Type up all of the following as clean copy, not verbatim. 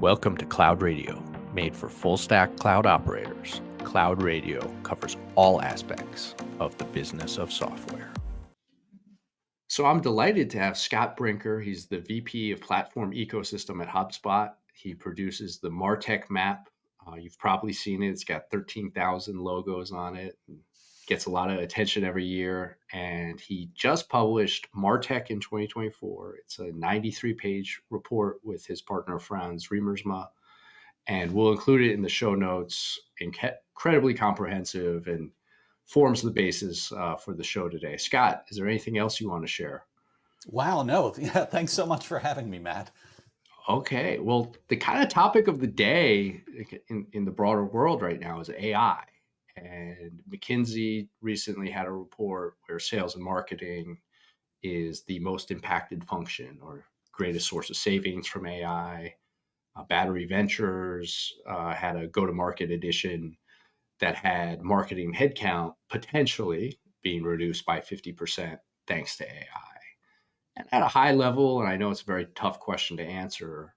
Welcome to Cloud Radio, made for full-stack cloud operators. Cloud Radio covers all aspects of the business of software. So I'm delighted to have Scott Brinker. He's the VP of Platform Ecosystem at HubSpot. He produces the MarTech map. You've probably seen it. It's got 13,000 logos on it. Gets a lot of attention every year. And he just published MarTech in 2024. It's a 93-page report with his partner, Franz Riemersma. And we'll include it in the show notes. Incredibly comprehensive and forms the basis for the show today. Scott, is there anything else you want to share? Wow, no. Yeah, thanks so much for having me, Matt. Okay, well, the kind of topic of the day in the broader world right now is AI. And McKinsey recently had a report where sales and marketing is the most impacted function or greatest source of savings from AI. Battery Ventures had a go-to-market edition that had marketing headcount potentially being reduced by 50% thanks to AI. And at a high level, and I know it's a very tough question to answer,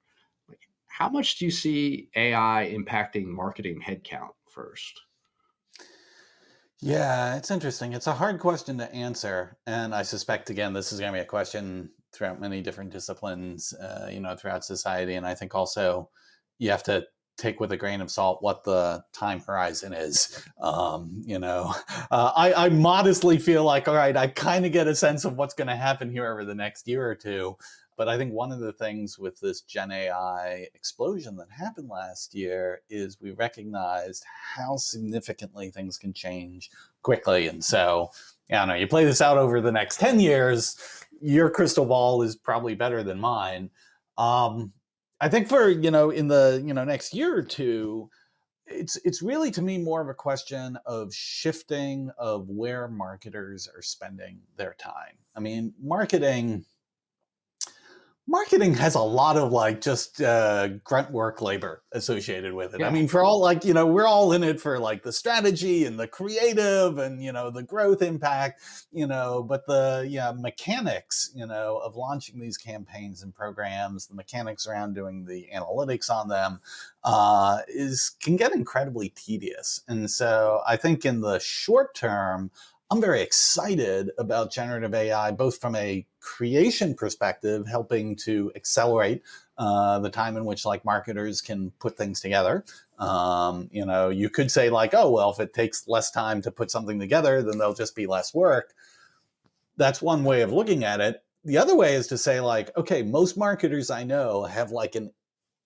like, how much do you see AI impacting marketing headcount first? Yeah, it's interesting. It's a hard question to answer. And I suspect, again, this is going to be a question throughout many different disciplines, throughout society. And I think also you have to take with a grain of salt what the time horizon is. I modestly feel like, all right, I kind of get a sense of what's going to happen here over the next year or two. But I think one of the things with this Gen AI explosion that happened last year is we recognized how significantly things can change quickly. And so, you play this out over the next 10 years, your crystal ball is probably better than mine. I think for, in the, next year or two, it's really, to me, more of a question of shifting of where marketers are spending their time. I mean, marketing has a lot of grunt work labor associated with it. Yeah. I mean, for all we're all in it for the strategy and the creative and, the growth impact, but the mechanics, of launching these campaigns and programs, the mechanics around doing the analytics on them can get incredibly tedious. And so I think in the short term, I'm very excited about generative AI, both from a creation perspective, helping to accelerate the time in which marketers can put things together. You could say if it takes less time to put something together, then there'll just be less work. That's one way of looking at it. The other way is to say okay, most marketers I know have an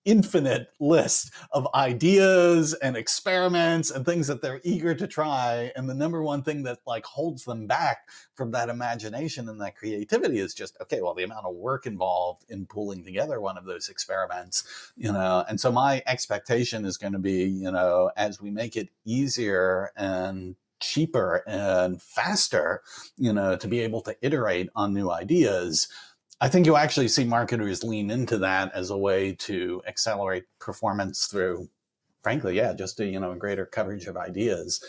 infinite list of ideas and experiments and things that they're eager to try. And the number one thing that holds them back from that imagination and that creativity is just, the amount of work involved in pulling together one of those experiments, and so my expectation is going to be, as we make it easier and cheaper and faster, to be able to iterate on new ideas, I think you'll actually see marketers lean into that as a way to accelerate performance through, frankly, just a greater coverage of ideas.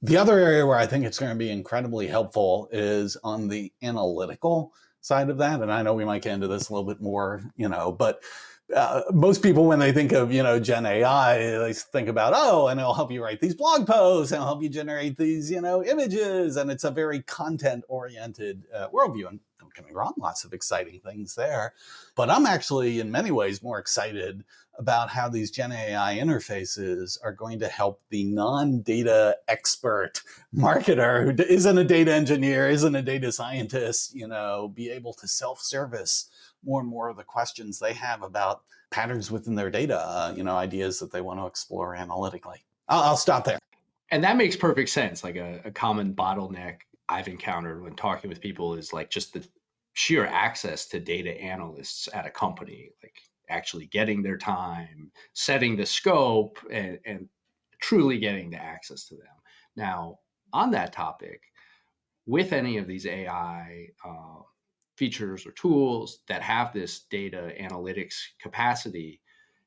The other area where I think it's going to be incredibly helpful is on the analytical side of that. And I know we might get into this a little bit more, but most people, when they think of, Gen AI, they think about, and it'll help you write these blog posts and it'll help you generate these, images. And it's a very content-oriented worldview. And don't get me wrong, lots of exciting things there. But I'm actually, in many ways, more excited about how these Gen AI interfaces are going to help the non-data expert marketer who isn't a data engineer, isn't a data scientist, be able to self-service more and more of the questions they have about patterns within their data, ideas that they want to explore analytically. I'll stop there. And that makes perfect sense. A common bottleneck I've encountered when talking with people is just the sheer access to data analysts at a company, actually getting their time, setting the scope, and truly getting the access to them. Now, on that topic, with any of these AI features or tools that have this data analytics capacity,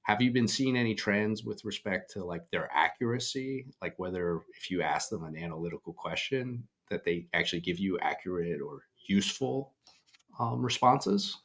have you been seeing any trends with respect to their accuracy? Whether if you ask them an analytical question, that they actually give you accurate or useful responses?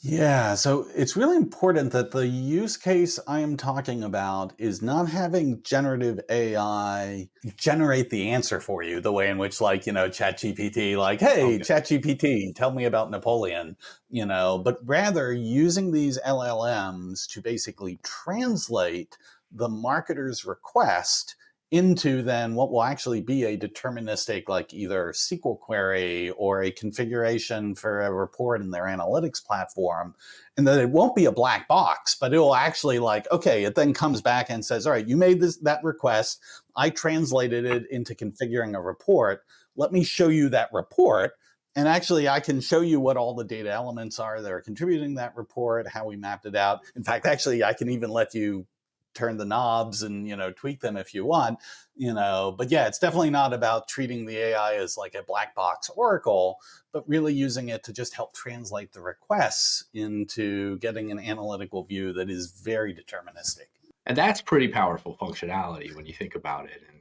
Yeah, so it's really important that the use case I am talking about is not having generative AI generate the answer for you the way in which, like, ChatGPT, like, hey, Okay. ChatGPT, tell me about Napoleon, but rather using these LLMs to basically translate the marketer's request into then what will actually be a deterministic, like either SQL query or a configuration for a report in their analytics platform. And that it won't be a black box, but it will actually, like, okay, it then comes back and says, all right, you made that request. I translated it into configuring a report. Let me show you that report. And actually, I can show you what all the data elements are that are contributing that report, how we mapped it out. In fact, actually, I can even let you turn the knobs and tweak them if you want. But yeah, it's definitely not about treating the AI as like a black box oracle, but really using it to just help translate the requests into getting an analytical view that is very deterministic. And that's pretty powerful functionality when you think about it. And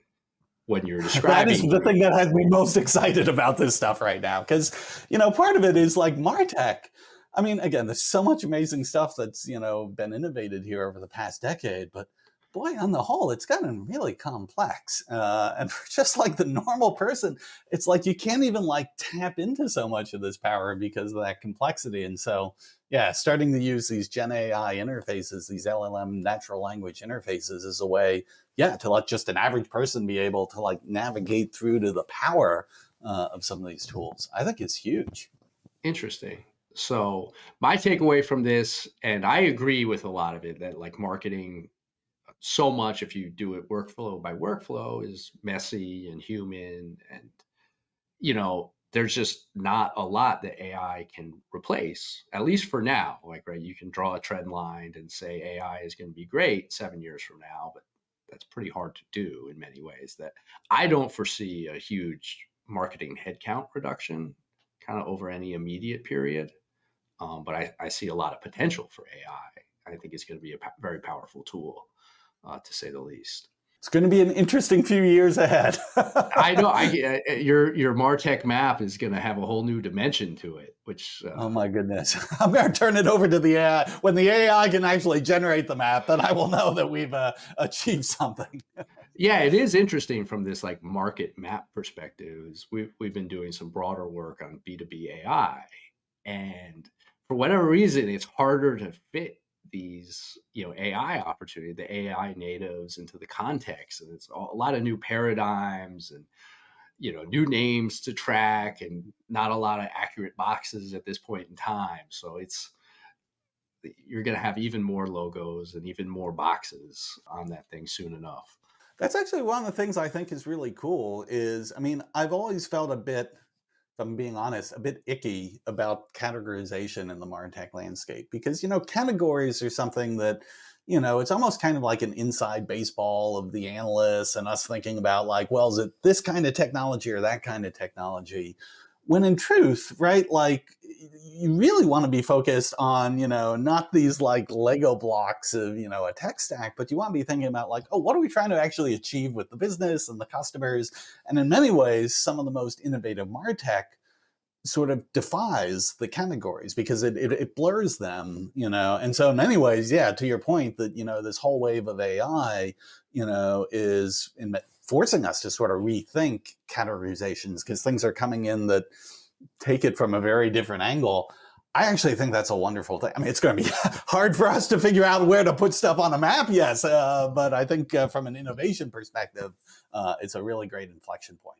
when you're That is describing, the thing that has me most excited about this stuff right now, because part of it is like MarTech. I mean, again, there's so much amazing stuff that's been innovated here over the past decade, but boy, on the whole, it's gotten really complex. And for just like the normal person, it's like you can't even like tap into so much of this power because of that complexity. And so, yeah, starting to use these Gen AI interfaces, these LLM natural language interfaces, is a way, yeah, to let just an average person be able to like navigate through to the power of some of these tools, I think is huge. interesting. So my takeaway from this, and I agree with a lot of it, that like marketing so much, if you do it workflow by workflow, is messy and human. And, there's just not a lot that AI can replace, at least for now. Like, right, you can draw a trend line and say AI is going to be great 7 years from now, but that's pretty hard to do in many ways. That I don't foresee a huge marketing headcount reduction kind of over any immediate period. But I see a lot of potential for AI. I think it's going to be a very powerful tool, to say the least. It's going to be an interesting few years ahead. I know. Your Martech map is going to have a whole new dimension to it, which Oh my goodness. I'm going to turn it over to the AI. When the AI can actually generate the map, then I will know that we've achieved something. yeah, it is interesting from this like market map perspective. We've been doing some broader work on B2B AI, and for whatever reason, it's harder to fit these AI opportunity, the AI natives into the context, and it's a lot of new paradigms and new names to track, and not a lot of accurate boxes at this point in time. So you're going to have even more logos and even more boxes on that thing soon enough. That's actually one of the things I think is really cool is, I mean, I've always felt a bit, if I'm being honest, a bit icky about categorization in the MarTech landscape because, categories are something that, it's almost kind of like an inside baseball of the analysts and us thinking about like, well, is it this kind of technology or that kind of technology? When in truth, right, like you really want to be focused on, not these like Lego blocks of, a tech stack, but you want to be thinking about like, oh, what are we trying to actually achieve with the business and the customers? And in many ways, some of the most innovative MarTech sort of defies the categories because it blurs them, And so in many ways, yeah, to your point that, this whole wave of AI, is forcing us to sort of rethink categorizations because things are coming in that take it from a very different angle. I actually think that's a wonderful thing. I mean, it's going to be hard for us to figure out where to put stuff on a map, yes, but I think from an innovation perspective, it's a really great inflection point.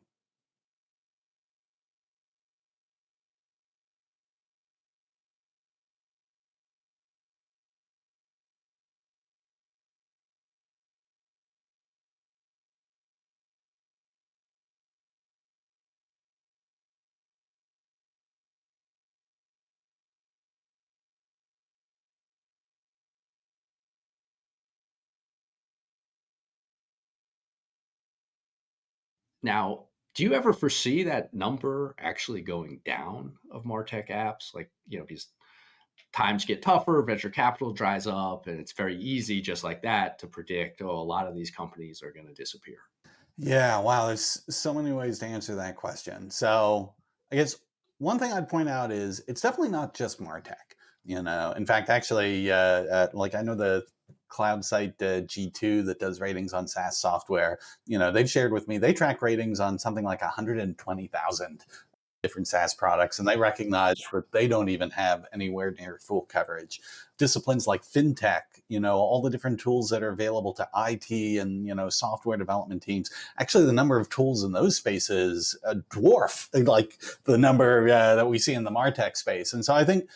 Now, do you ever foresee that number actually going down of MarTech apps? Like, because times get tougher, venture capital dries up, and it's very easy just like that to predict, oh, a lot of these companies are going to disappear. Yeah, wow, there's so many ways to answer that question. So, I guess one thing I'd point out is it's definitely not just MarTech. In fact, actually, like I know the cloud site G2 that does ratings on SaaS software, they've shared with me, they track ratings on something like 120,000 different SaaS products, and they recognize that they don't even have anywhere near full coverage. Disciplines like fintech, all the different tools that are available to IT and, software development teams. Actually, the number of tools in those spaces dwarf like the number that we see in the MarTech space. And so I think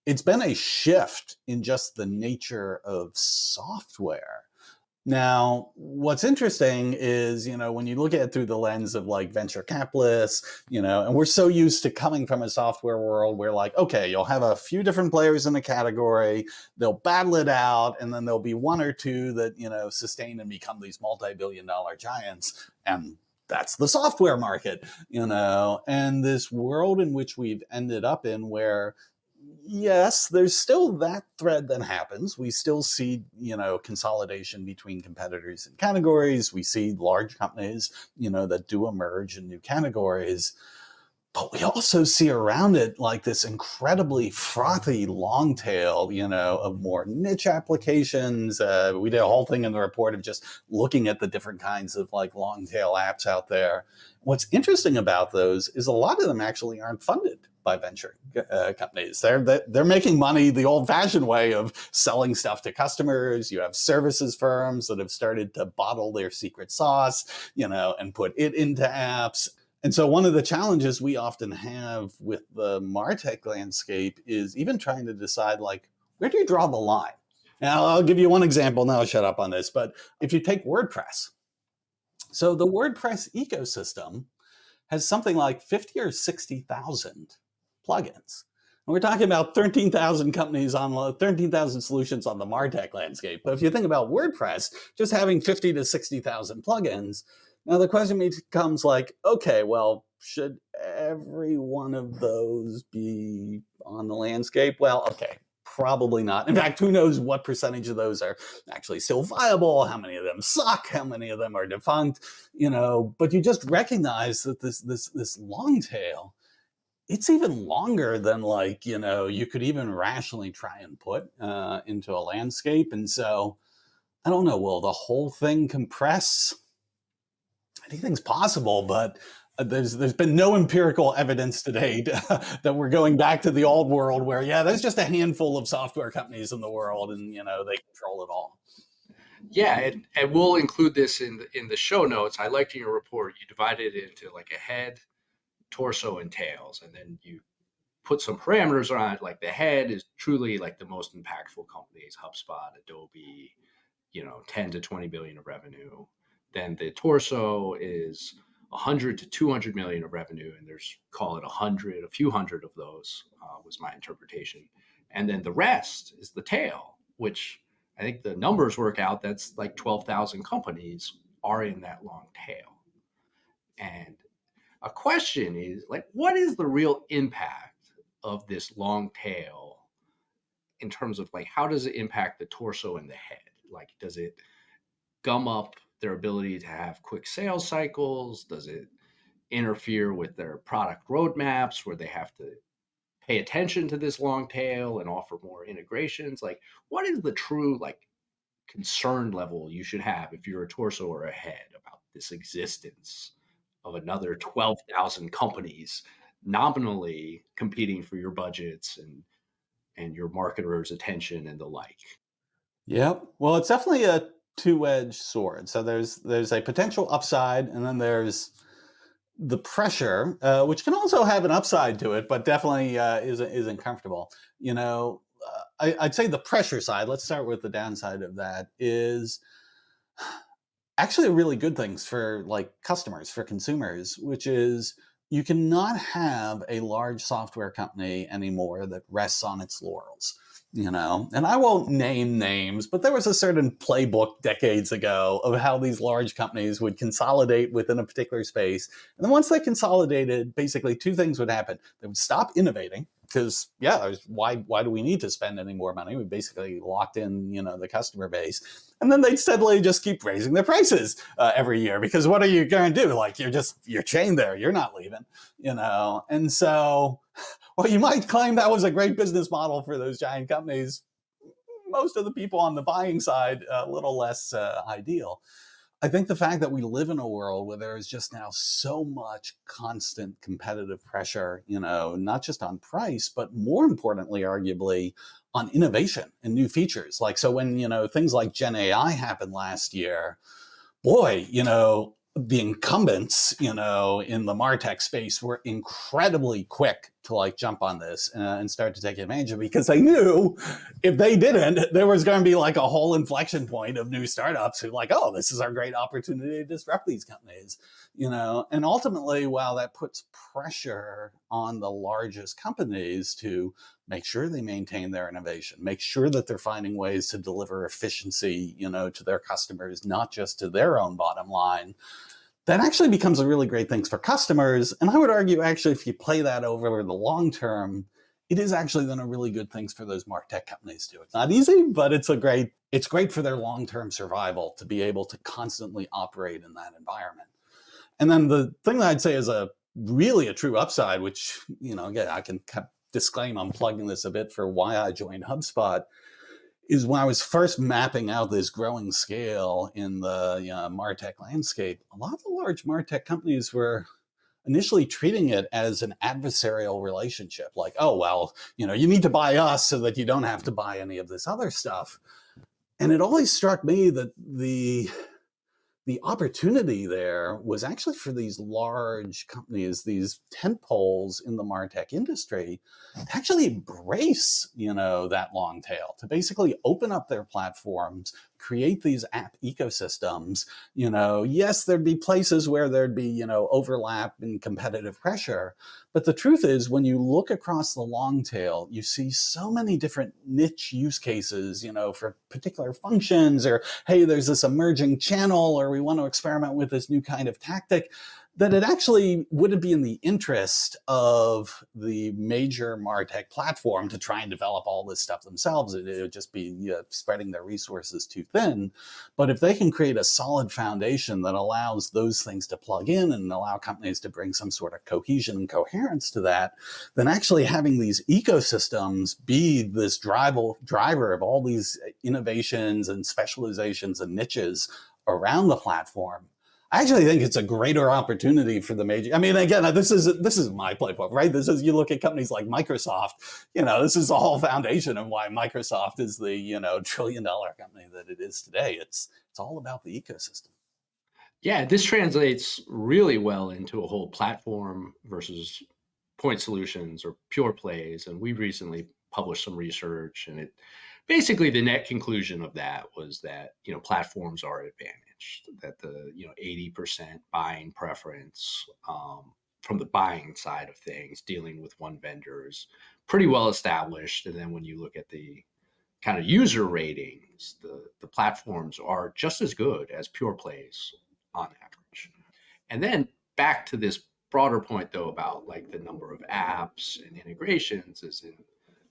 it's been a shift in just the nature of software. Now, what's interesting is, when you look at it through the lens of like venture capitalists, and we're so used to coming from a software world where like, okay, you'll have a few different players in a category, they'll battle it out, and then there'll be one or two that, sustain and become these multi-billion-dollar giants. And that's the software market, and this world in which we've ended up in where yes, there's still that thread that happens. We still see, consolidation between competitors and categories. We see large companies, that do emerge in new categories. But we also see around it like this incredibly frothy long tail, of more niche applications. We did a whole thing in the report of just looking at the different kinds of like long tail apps out there. What's interesting about those is a lot of them actually aren't funded by venture companies. They're making money the old-fashioned way of selling stuff to customers. You have services firms that have started to bottle their secret sauce, and put it into apps. And so one of the challenges we often have with the MarTech landscape is even trying to decide, like, where do you draw the line? Now, I'll give you one example, and then I'll shut up on this. But if you take WordPress, so the WordPress ecosystem has something like 50 or 60,000 plugins. And we're talking about 13,000 companies on 13,000 solutions on the MarTech landscape. But if you think about WordPress, just having 50 to 60,000 plugins, now the question becomes like, okay, well, should every one of those be on the landscape? Well, okay, probably not. In fact, who knows what percentage of those are actually still viable, how many of them suck, how many of them are defunct, but you just recognize that this long tail, it's even longer than like, you could even rationally try and put into a landscape. And so I don't know, will the whole thing compress? Anything's possible, but there's been no empirical evidence to date that we're going back to the old world where, there's just a handful of software companies in the world and, they control it all. Yeah, and we'll include this in the show notes. I liked in your report, you divided it into like a head, torso, and tails, and then you put some parameters on it. Like the head is truly like the most impactful companies, HubSpot, Adobe, 10 to 20 billion of revenue. Then the torso is 100 to 200 million of revenue, and there's, call it a few hundred of those was my interpretation. And then the rest is the tail, which I think the numbers work out. That's like 12,000 companies are in that long tail. And a question is like, what is the real impact of this long tail in terms of like, how does it impact the torso and the head? Like, does it gum up their ability to have quick sales cycles? Does it interfere with their product roadmaps where they have to pay attention to this long tail and offer more integrations? Like, what is the true like concern level you should have if you're a torso or a head about this existence of another 12,000 companies nominally competing for your budgets and your marketers' attention and the like? Yep. Well, it's definitely a two-edged sword. So there's a potential upside, and then there's the pressure, which can also have an upside to it, but definitely isn't comfortable. I'd say the pressure side, let's start with the downside of that, is actually a really good things for like customers, for consumers, which is you cannot have a large software company anymore that rests on its laurels. And I won't name names, but there was a certain playbook decades ago of how these large companies would consolidate within a particular space. And then once they consolidated, basically two things would happen. They would stop innovating because, why do we need to spend any more money? We basically locked in, the customer base. And then they'd steadily just keep raising their prices every year, because what are you going to do? Like, you're chained there. You're not leaving, And so Well, you might claim that was a great business model for those giant companies. Most of the people on the buying side, a little less ideal. I think the fact that we live in a world where there is just now so much constant competitive pressure, not just on price, but more importantly, arguably, on innovation and new features. Like, so when, things like Gen AI happened last year, boy, the incumbents, in the MarTech space were incredibly quick to like jump on this and start to take advantage of it, because they knew if they didn't, there was going to be like a whole inflection point of new startups who like, oh, this is our great opportunity to disrupt these companies, and ultimately, while that puts pressure on the largest companies to make sure they maintain their innovation, make sure that they're finding ways to deliver efficiency, to their customers, not just to their own bottom line, that actually becomes a really great thing for customers. And I would argue, actually, if you play that over the long term, it is actually then a really good thing for those MarTech companies too. It's not easy, but it's great for their long-term survival to be able to constantly operate in that environment. And then the thing that I'd say is really a true upside, which, again, I can disclaim I'm plugging this a bit for why I joined HubSpot, is when I was first mapping out this growing scale in the MarTech landscape, a lot of the large MarTech companies were initially treating it as an adversarial relationship. Like, oh, well, you need to buy us so that you don't have to buy any of this other stuff. And it always struck me that the opportunity there was actually for these large companies, these tent poles in the MarTech industry, to actually embrace, that long tail, to basically open up their platforms, create these app ecosystems. Yes, there'd be places where there'd be, overlap and competitive pressure. But the truth is, when you look across the long tail, you see so many different niche use cases, for particular functions, or, hey, there's this emerging channel, or we want to experiment with this new kind of tactic, that it actually wouldn't be in the interest of the major MarTech platform to try and develop all this stuff themselves. It would just be spreading their resources too thin. But if they can create a solid foundation that allows those things to plug in and allow companies to bring some sort of cohesion and coherence to that, then actually having these ecosystems be this driver of all these innovations and specializations and niches around the platform, I actually think it's a greater opportunity for the major. I mean, again, this is my playbook, right? This is, you look at companies like Microsoft, this is the whole foundation of why Microsoft is the, $1 trillion company that it is today. It's all about the ecosystem. Yeah, this translates really well into a whole platform versus point solutions or pure plays. And we recently published some research, and basically the net conclusion of that was that, platforms are advantaged, that the, 80% buying preference from the buying side of things, dealing with one vendor, is pretty well established. And then when you look at the kind of user ratings, the platforms are just as good as pure plays on average. And then back to this broader point, though, about like the number of apps and integrations, is in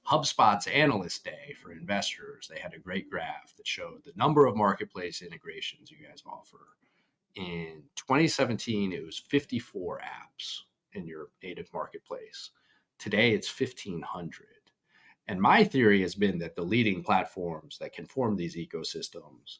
HubSpot's Analyst Day for investors. They had a great graph that showed the number of marketplace integrations you guys offer. In 2017, it was 54 apps in your native marketplace. Today, it's 1,500. And my theory has been that the leading platforms that can form these ecosystems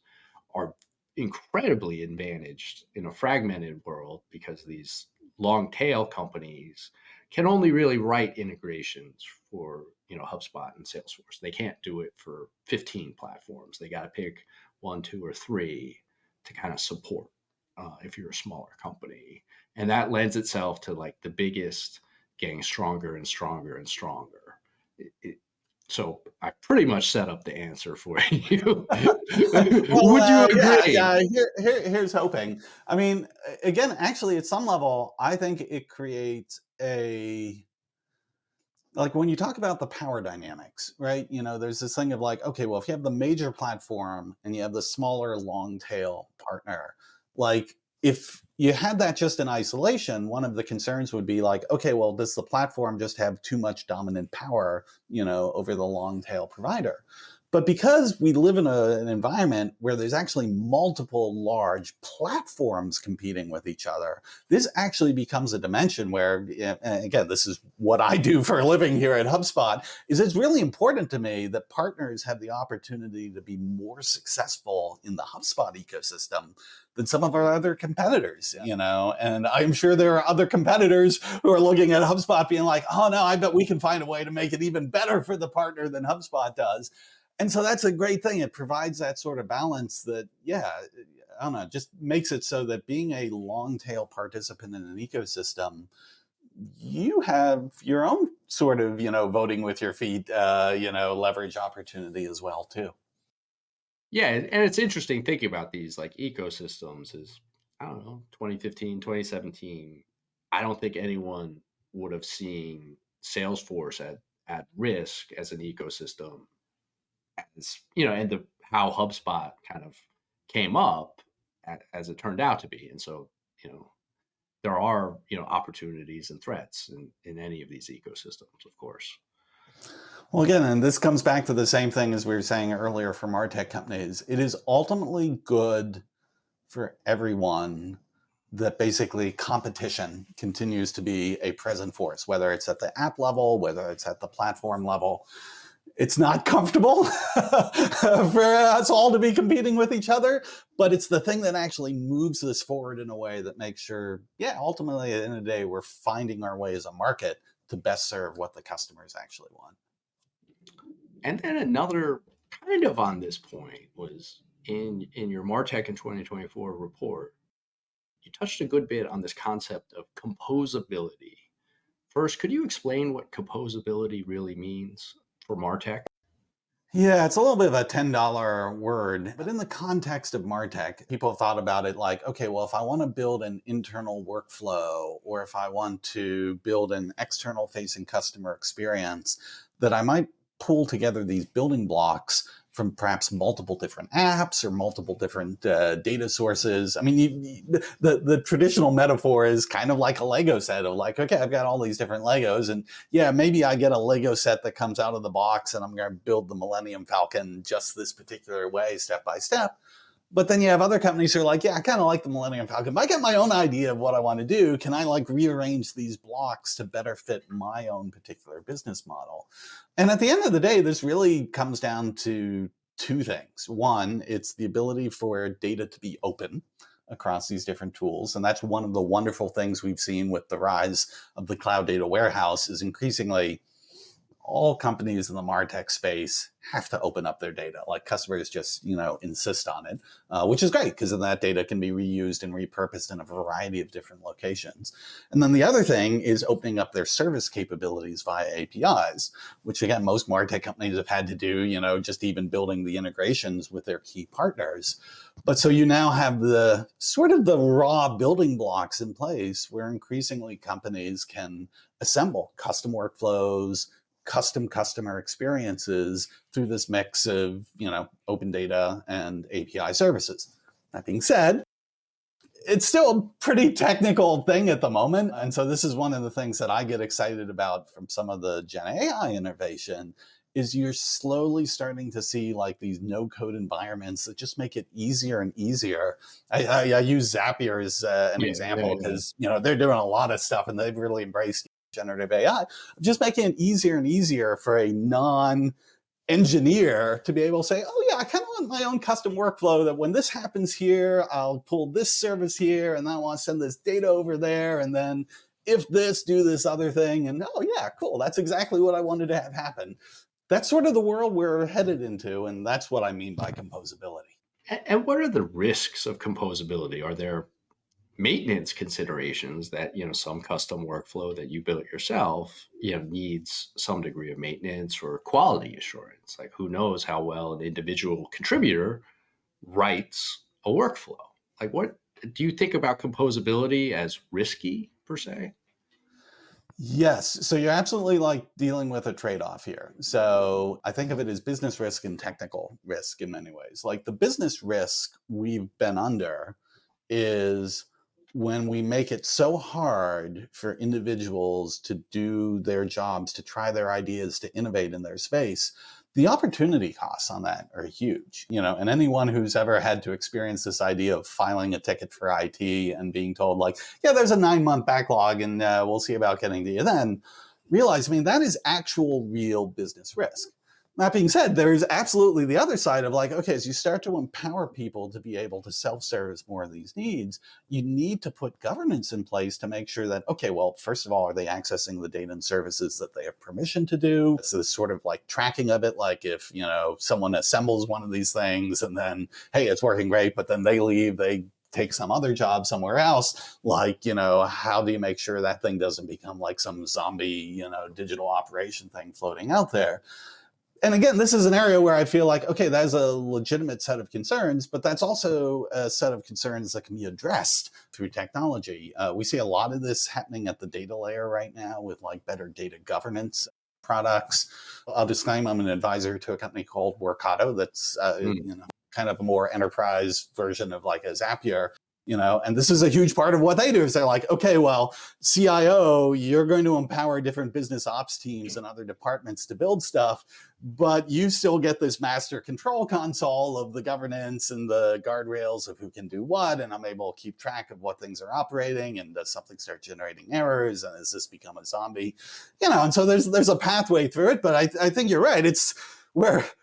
are incredibly advantaged in a fragmented world, because these long tail companies can only really write integrations for, HubSpot and Salesforce. They can't do it for 15 platforms. They got to pick 1, 2, or 3 to kind of support if you're a smaller company. And that lends itself to like the biggest getting stronger and stronger and stronger. So I pretty much set up the answer for you. Would you agree? Yeah. Here's hoping. I mean, again, actually, at some level, I think it creates like when you talk about the power dynamics, right? There's this thing of like, okay, well, if you have the major platform and you have the smaller long tail partner, like if you had that just in isolation, one of the concerns would be like, okay, well, does the platform just have too much dominant power, over the long tail provider? But because we live in an environment where there's actually multiple large platforms competing with each other, this actually becomes a dimension where, and again, this is what I do for a living here at HubSpot, is it's really important to me that partners have the opportunity to be more successful in the HubSpot ecosystem than some of our other competitors, and I'm sure there are other competitors who are looking at HubSpot being like, oh no, I bet we can find a way to make it even better for the partner than HubSpot does. And so that's a great thing. It provides that sort of balance that, yeah, I don't know, just makes it so that being a long tail participant in an ecosystem, you have your own sort of, voting with your feet, leverage opportunity as well, too. Yeah, and it's interesting thinking about these like ecosystems is, I don't know, 2015, 2017. I don't think anyone would have seen Salesforce at risk as an ecosystem, as and how HubSpot kind of came up as it turned out to be. And so, you know, there are, opportunities and threats in any of these ecosystems, of course. Well, again, and this comes back to the same thing as we were saying earlier for MarTech companies. It is ultimately good for everyone that basically competition continues to be a present force, whether it's at the app level, whether it's at the platform level. It's not comfortable for us all to be competing with each other, but it's the thing that actually moves this forward in a way that makes sure, yeah, ultimately at the end of the day, we're finding our way as a market to best serve what the customers actually want. And then another kind of on this point was in your MarTech in 2024 report, you touched a good bit on this concept of composability. First, could you explain what composability really means for MarTech? Yeah, it's a little bit of a $10 word, but in the context of MarTech, people have thought about it like, okay, well, if I want to build an internal workflow or if I want to build an external facing customer experience, that I might pull together these building blocks from perhaps multiple different apps or multiple different data sources. I mean, the traditional metaphor is kind of like a Lego set of like, okay, I've got all these different Legos, and yeah, maybe I get a Lego set that comes out of the box and I'm going to build the Millennium Falcon just this particular way, step by step. But then you have other companies who are like, yeah, I kind of like the Millennium Falcon, but I get my own idea of what I want to do. Can I like rearrange these blocks to better fit my own particular business model? And at the end of the day, this really comes down to two things. One, it's the ability for data to be open across these different tools. And that's one of the wonderful things we've seen with the rise of the cloud data warehouse is increasingly all companies in the MarTech space have to open up their data. Like customers just, insist on it, which is great because then that data can be reused and repurposed in a variety of different locations. And then the other thing is opening up their service capabilities via APIs, which again, most MarTech companies have had to do, just even building the integrations with their key partners. But so you now have the sort of the raw building blocks in place where increasingly companies can assemble custom workflows, custom customer experiences through this mix of, open data and API services. That being said, it's still a pretty technical thing at the moment. And so this is one of the things that I get excited about from some of the Gen AI innovation is you're slowly starting to see like these no code environments that just make it easier and easier. I use Zapier as an example because, they're doing a lot of stuff and they've really embraced generative AI, just making it easier and easier for a non-engineer to be able to say, oh yeah, I kind of want my own custom workflow that when this happens here, I'll pull this service here and then I want to send this data over there. And then if this, do this other thing. And oh yeah, cool. That's exactly what I wanted to have happen. That's sort of the world we're headed into. And that's what I mean by composability. And what are the risks of composability? Are there maintenance considerations that some custom workflow that you built yourself needs some degree of maintenance or quality assurance? Like who knows how well an individual contributor writes a workflow? Like what do you think about composability as risky per se? Yes. So you're absolutely like dealing with a trade-off here. So I think of it as business risk and technical risk in many ways. Like the business risk we've been under is when we make it so hard for individuals to do their jobs, to try their ideas, to innovate in their space, the opportunity costs on that are huge, and anyone who's ever had to experience this idea of filing a ticket for IT and being told like, yeah, there's a 9-month backlog and we'll see about getting to you then, realize, that is actual real business risk. That being said, there's absolutely the other side of like, okay, as you start to empower people to be able to self-service more of these needs, you need to put governance in place to make sure that, okay, well, first of all, are they accessing the data and services that they have permission to do? So this sort of like tracking of it, like if, someone assembles one of these things and then, hey, it's working great, but then they leave, they take some other job somewhere else, like, how do you make sure that thing doesn't become like some zombie, digital operation thing floating out there? And again, this is an area where I feel like, okay, that's a legitimate set of concerns, but that's also a set of concerns that can be addressed through technology. We see a lot of this happening at the data layer right now with like better data governance products. I'll disclaim I'm an advisor to a company called Workato that's kind of a more enterprise version of like a Zapier. And this is a huge part of what they do is they're like, okay, well, CIO, you're going to empower different business ops teams and other departments to build stuff, but you still get this master control console of the governance and the guardrails of who can do what. And I'm able to keep track of what things are operating, and does something start generating errors, and has this become a zombie? And so there's a pathway through it, but I think you're right. It's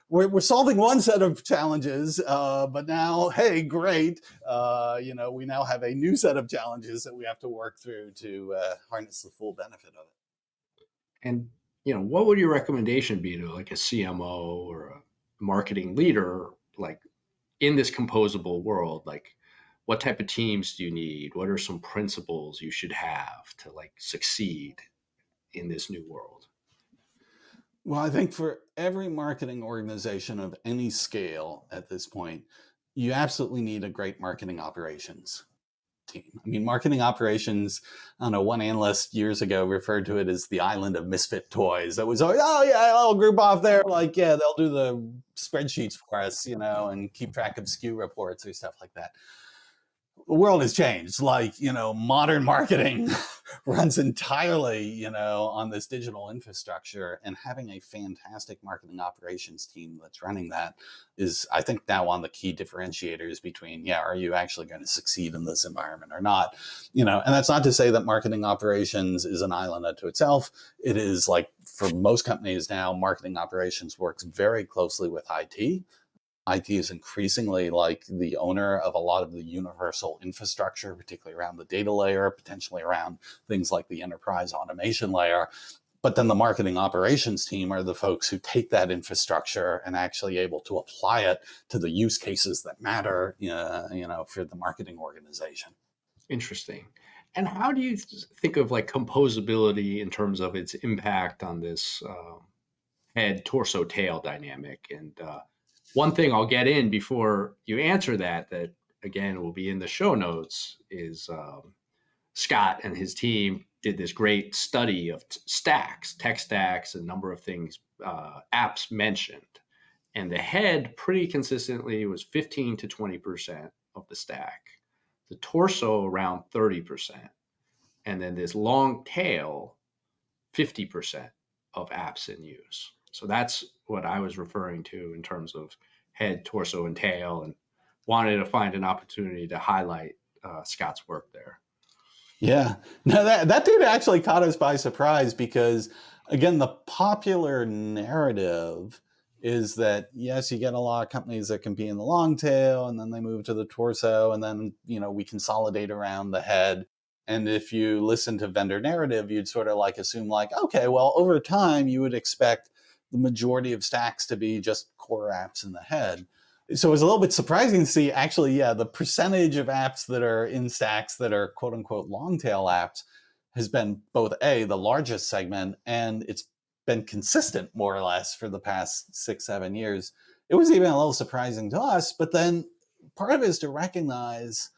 we're solving one set of challenges, but now, hey, great, we now have a new set of challenges that we have to work through to harness the full benefit of it. And, what would your recommendation be to like a CMO or a marketing leader, like in this composable world? Like, what type of teams do you need? What are some principles you should have to like succeed in this new world? Well, I think for every marketing organization of any scale at this point, you absolutely need a great marketing operations team. Marketing operations, I don't know, one analyst years ago referred to it as the island of misfit toys. That was, oh yeah, I'll group off there. Like, yeah, they'll do the spreadsheets for us, and keep track of SKU reports or stuff like that. The world has changed. Like, modern marketing runs entirely, on this digital infrastructure, and having a fantastic marketing operations team that's running that is, I think, now one of the key differentiators between, are you actually going to succeed in this environment or not? And that's not to say that marketing operations is an island unto itself. It is like for most companies now, marketing operations works very closely with IT. IT is increasingly like the owner of a lot of the universal infrastructure, particularly around the data layer, potentially around things like the enterprise automation layer. But then the marketing operations team are the folks who take that infrastructure and actually able to apply it to the use cases that matter, for the marketing organization. Interesting. And how do you think of like composability in terms of its impact on this head, torso, tail dynamic? And one thing I'll get in before you answer that again will be in the show notes, is Scott and his team did this great study of stacks, tech stacks, a number of things, apps mentioned. And the head pretty consistently was 15 to 20% of the stack, the torso around 30%, and then this long tail, 50% of apps in use. So that's what I was referring to in terms of head, torso, and tail, and wanted to find an opportunity to highlight Scott's work there. Yeah, no, that did actually caught us by surprise, because again, the popular narrative is that, yes, you get a lot of companies that can be in the long tail, and then they move to the torso, and then, we consolidate around the head. And if you listen to vendor narrative, you'd sort of like assume like, okay, well, over time, you would expect the majority of stacks to be just core apps in the head. So it was a little bit surprising to see actually, the percentage of apps that are in stacks that are quote unquote long tail apps has been both the largest segment, and it's been consistent more or less for the past 6-7 years. It was even a little surprising to us, but then part of it is to recognize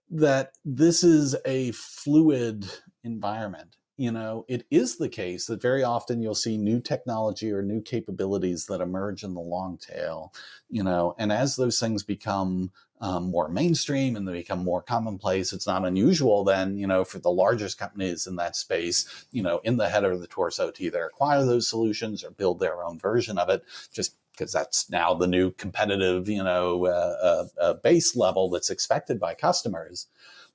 that this is a fluid environment. It is the case that very often you'll see new technology or new capabilities that emerge in the long tail, and as those things become more mainstream and they become more commonplace, it's not unusual then, for the largest companies in that space, in the head or the torso to either acquire those solutions or build their own version of it. Just because that's now the new competitive, base level that's expected by customers.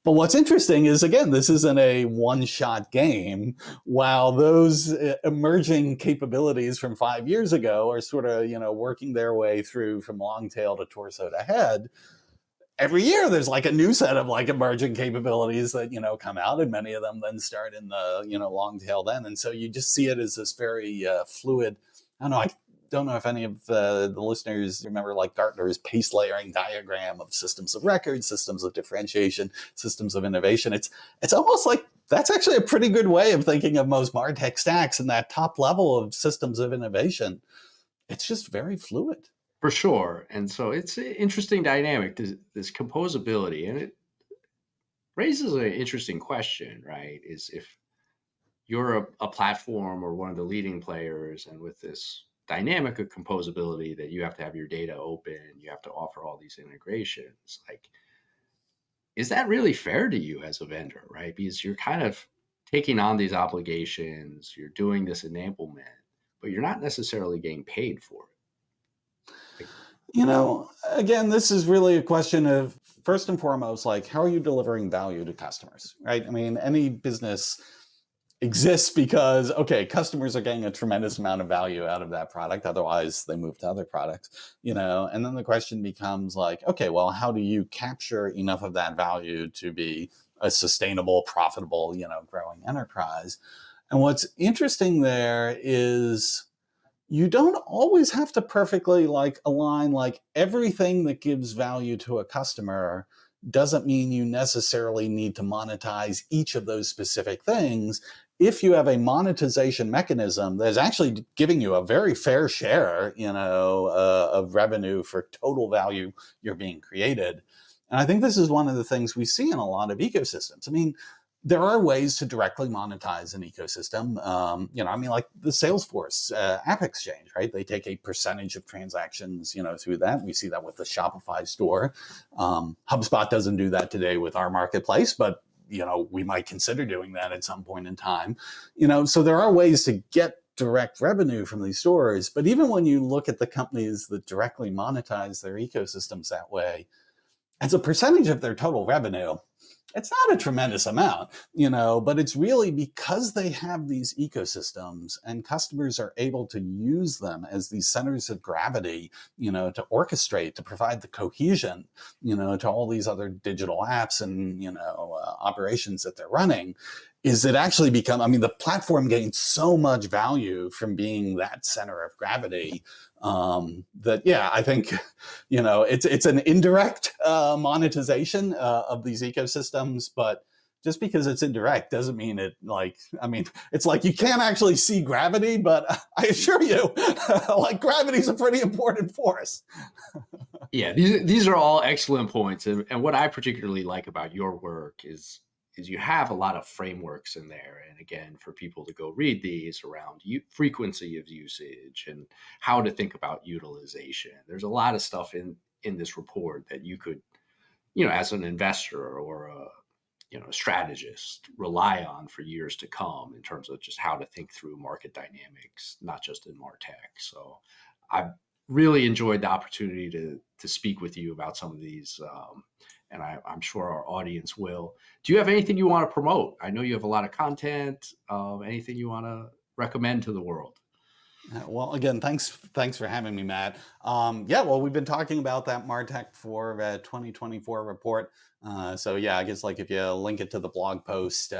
But what's interesting is, again, this isn't a one-shot game. While those emerging capabilities from 5 years ago are sort of, working their way through from long tail to torso to head, every year there's like a new set of like emerging capabilities that, come out, and many of them then start in the, long tail then. And so you just see it as this very fluid, I don't know if any of the listeners remember like Gartner's pace layering diagram of systems of record, systems of differentiation, systems of innovation. It's almost like that's actually a pretty good way of thinking of most MarTech stacks, and that top level of systems of innovation. It's just very fluid. For sure. And so it's an interesting dynamic, this composability. And it raises an interesting question, right? Is if you're a platform or one of the leading players, and with this dynamic of composability that you have to have your data open, you have to offer all these integrations, like, is that really fair to you as a vendor, right? Because you're kind of taking on these obligations, you're doing this enablement, but you're not necessarily getting paid for it. Again, this is really a question of, first and foremost, like, how are you delivering value to customers, right? I mean, any business exists because, okay, customers are getting a tremendous amount of value out of that product. Otherwise, they move to other products, and then the question becomes like, okay, well, how do you capture enough of that value to be a sustainable, profitable, growing enterprise? And what's interesting there is you don't always have to perfectly like align like everything that gives value to a customer doesn't mean you necessarily need to monetize each of those specific things. If you have a monetization mechanism that is actually giving you a very fair share, of revenue for total value you're being created. And I think this is one of the things we see in a lot of ecosystems. I mean, there are ways to directly monetize an ecosystem. Like the Salesforce app exchange, right? They take a percentage of transactions, through that. We see that with the Shopify store. HubSpot doesn't do that today with our marketplace, but we might consider doing that at some point in time. So there are ways to get direct revenue from these stores. But even when you look at the companies that directly monetize their ecosystems that way, as a percentage of their total revenue, it's not a tremendous amount, but it's really because they have these ecosystems and customers are able to use them as these centers of gravity, to orchestrate, to provide the cohesion, to all these other digital apps and, operations that they're running. Is it actually the platform gains so much value from being that center of gravity I think, it's an indirect monetization of these ecosystems, but just because it's indirect doesn't mean it's like you can't actually see gravity, but I assure you, like gravity is a pretty important force. Yeah, these are all excellent points. And what I particularly like about your work is you have a lot of frameworks in there. And again, for people to go read these around frequency of usage and how to think about utilization. There's a lot of stuff in this report that you could, as an investor or a strategist, rely on for years to come in terms of just how to think through market dynamics, not just in MarTech. So I've really enjoyed the opportunity to speak with you about some of these, and I'm sure our audience will. Do you have anything you want to promote? I know you have a lot of content. Anything you want to recommend to the world? Well, again, thanks for having me, Matt. We've been talking about that MarTech for 2024 report. I guess like if you link it to the blog post,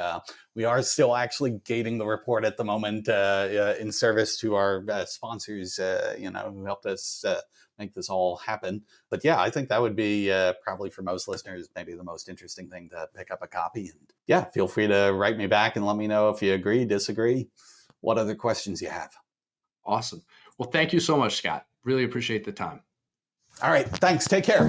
we are still actually gating the report at the moment in service to our sponsors, who helped us make this all happen. But I think that would be probably for most listeners, maybe the most interesting thing to pick up a copy. And feel free to write me back and let me know if you agree, disagree, what other questions you have. Awesome. Well, thank you so much, Scott. Really appreciate the time. All right. Thanks. Take care.